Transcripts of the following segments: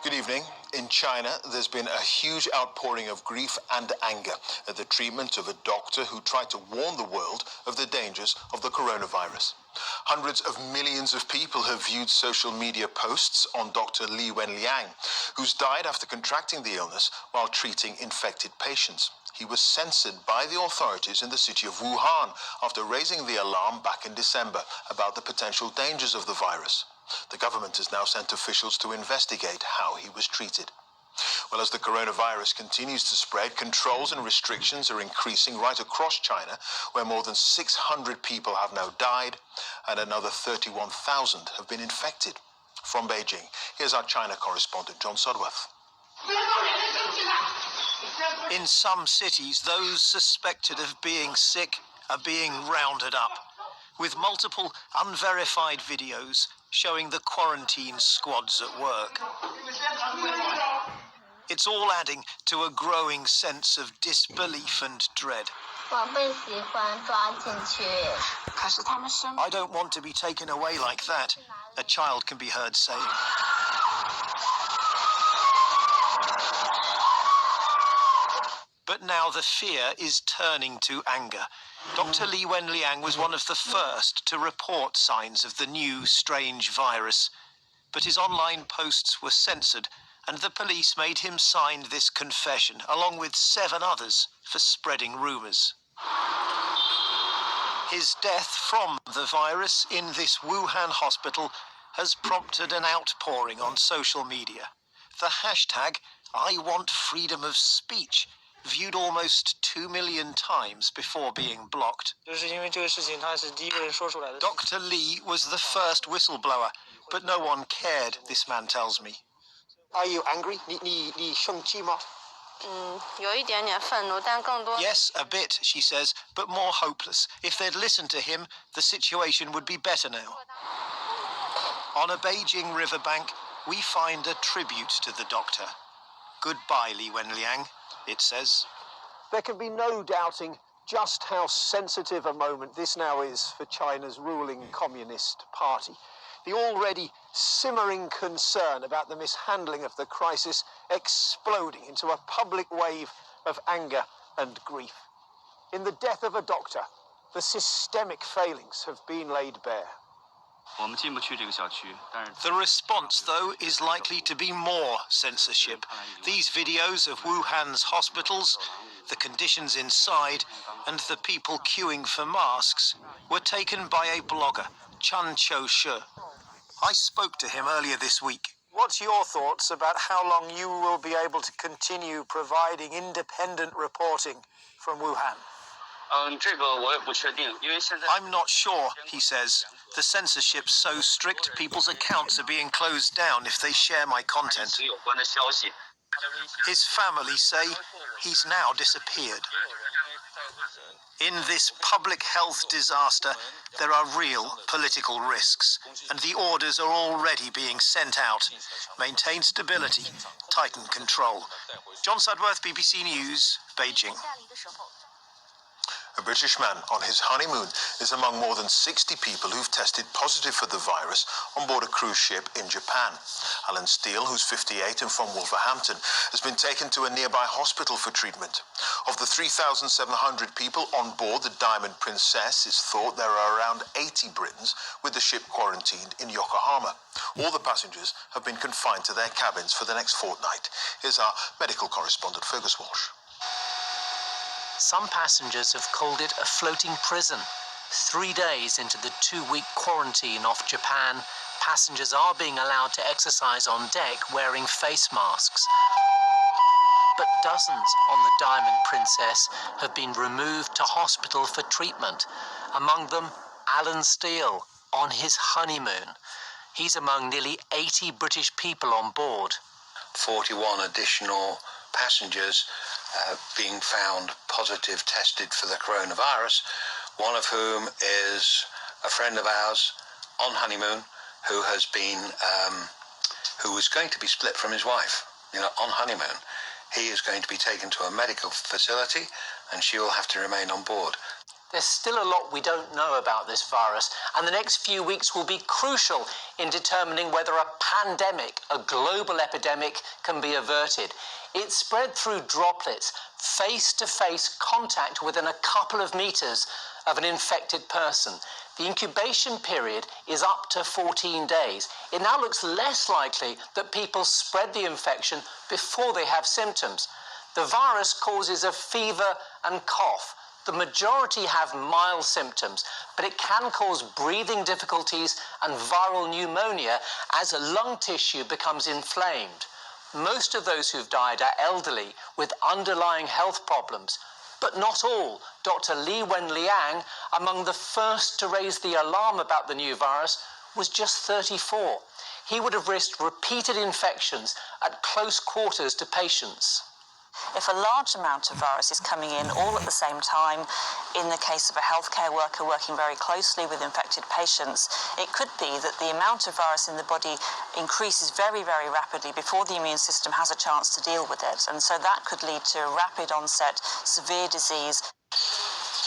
Good evening. In China, there's been a huge outpouring of grief and anger at the treatment of a doctor who tried to warn the world of the dangers of the coronavirus. Hundreds of millions of people have viewed social media posts on Dr. Li Wenliang, who's died after contracting the illness while treating infected patients. He was censored by the authorities in the city of Wuhan after raising the alarm back in December about the potential dangers of the virus. The government has now sent officials to investigate how he was treated. Well, as the coronavirus continues to spread, controls and restrictions are increasing right across China, where more than 600 people have now died and another 31,000 have been infected. From Beijing, here's our China correspondent, John Sudworth. In some cities, those suspected of being sick are being rounded up, with multiple unverified videos showing the quarantine squads at work. It's all adding to a growing sense of disbelief and dread. I don't want to be taken away like that, a child can be heard saying. But now the fear is turning to anger. Dr. Li Wenliang was one of the first to report signs of the new strange virus. But his online posts were censored, and the police made him sign this confession, along with 7 others, for spreading rumours. His death from the virus in this Wuhan hospital has prompted an outpouring on social media. The hashtag #IWantFreedomOfSpeech viewed almost 2 million times before being blocked. Dr. Li was the first whistleblower, but no one cared, this man tells me. Are you angry? Yes, a bit, she says, but more hopeless. If they'd listened to him, the situation would be better now. On a Beijing riverbank, we find a tribute to the doctor. Goodbye, Li Wenliang, it says. There can be no doubting just how sensitive a moment this now is for China's ruling Communist Party. The already simmering concern about the mishandling of the crisis exploding into a public wave of anger and grief. In the death of a doctor, the systemic failings have been laid bare. The response, though, is likely to be more censorship. These videos of Wuhan's hospitals, the conditions inside, and the people queuing for masks were taken by a blogger, Chan Cho-she. I spoke to him earlier this week. What's your thoughts about how long you will be able to continue providing independent reporting from Wuhan? I'm not sure, he says. The censorship's so strict, people's accounts are being closed down if they share my content. His family say he's now disappeared. In this public health disaster, there are real political risks, and the orders are already being sent out. Maintain stability, tighten control. John Sudworth, BBC News, Beijing. A British man on his honeymoon is among more than 60 people who've tested positive for the virus on board a cruise ship in Japan. Alan Steele, who's 58 and from Wolverhampton, has been taken to a nearby hospital for treatment. Of the 3,700 people on board the Diamond Princess, it's thought there are around 80 Britons with the ship quarantined in Yokohama. All the passengers have been confined to their cabins for the next fortnight. Here's our medical correspondent, Fergus Walsh. Some passengers have called it a floating prison. 3 days into the 2-week quarantine off Japan, passengers are being allowed to exercise on deck wearing face masks. But dozens on the Diamond Princess have been removed to hospital for treatment. Among them, Alan Steele, on his honeymoon. He's among nearly 80 British people on board. 41 additional passengers being found positive tested for the coronavirus, one of whom is a friend of ours on honeymoon who has been who is going to be split from his wife, on honeymoon. He is going to be taken to a medical facility and she will have to remain on board. There's still a lot we don't know about this virus, and the next few weeks will be crucial in determining whether a pandemic, a global epidemic, can be averted. It's spread through droplets, face-to-face contact within a couple of meters of an infected person. The incubation period is up to 14 days. It now looks less likely that people spread the infection before they have symptoms. The virus causes a fever and cough. The majority have mild symptoms, but it can cause breathing difficulties and viral pneumonia as lung tissue becomes inflamed. Most of those who've died are elderly with underlying health problems, but not all. Dr. Li Wenliang, among the first to raise the alarm about the new virus, was just 34. He would have risked repeated infections at close quarters to patients. If a large amount of virus is coming in all at the same time, in the case of a healthcare worker working very closely with infected patients, it could be that the amount of virus in the body increases very, very rapidly before the immune system has a chance to deal with it. And so that could lead to rapid onset, severe disease.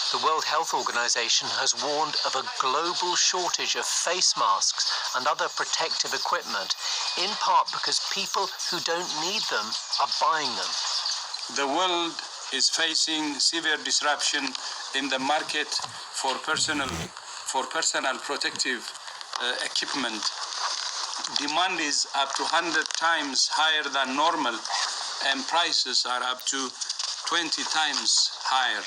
The World Health Organization has warned of a global shortage of face masks and other protective equipment, in part because people who don't need them are buying them. The world is facing severe disruption in the market for personal protective equipment. Demand is up to 100 times higher than normal, and prices are up to 20 times higher.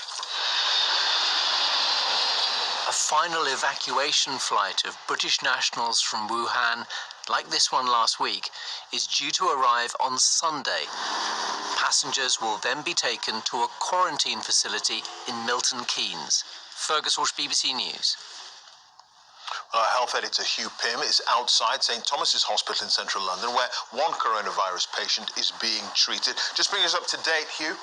A final evacuation flight of British nationals from Wuhan, like this one last week, is due to arrive on Sunday. Passengers will then be taken to a quarantine facility in Milton Keynes. Fergus Walsh, BBC News. Our health editor Hugh Pym is outside St Thomas's Hospital in central London, where one coronavirus patient is being treated. Just bring us up to date, Hugh.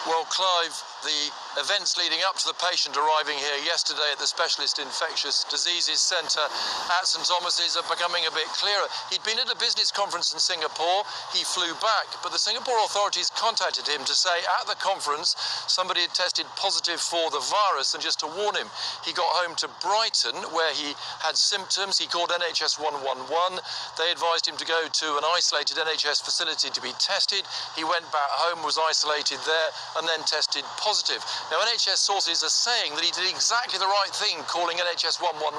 Well, Clive, the events leading up to the patient arriving here yesterday at the Specialist Infectious Diseases Centre at St Thomas's are becoming a bit clearer. He'd been at a business conference in Singapore. He flew back, but the Singapore authorities contacted him to say at the conference somebody had tested positive for the virus, and just to warn him, he got home to Brighton where he had symptoms. He called NHS 111. They advised him to go to an isolated NHS facility to be tested. He went back home, was isolated there, and then tested positive. Now, NHS sources are saying that he did exactly the right thing calling NHS 111,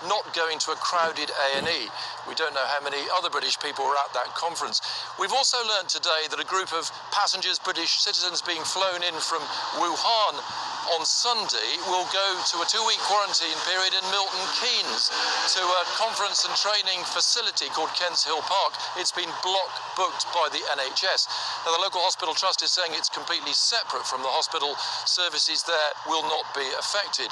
not going to a crowded A&E. We don't know how many other British people were at that conference. We've also learned today that a group of passengers, British citizens being flown in from Wuhan on Sunday, will go to a 2-week quarantine period in Milton Keynes to a conference and training facility called Kents Hill Park. It's been block booked by the NHS. Now, the local hospital trust is saying it's completely separate from the hospital. Services there will not be affected.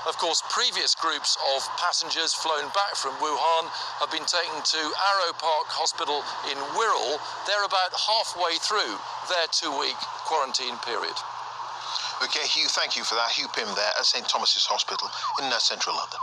Of course, previous groups of passengers flown back from Wuhan have been taken to Arrow Park Hospital in Wirral. They're about halfway through their 2-week quarantine period. OK, Hugh, thank you for that. Hugh Pym there at St Thomas's Hospital in central London.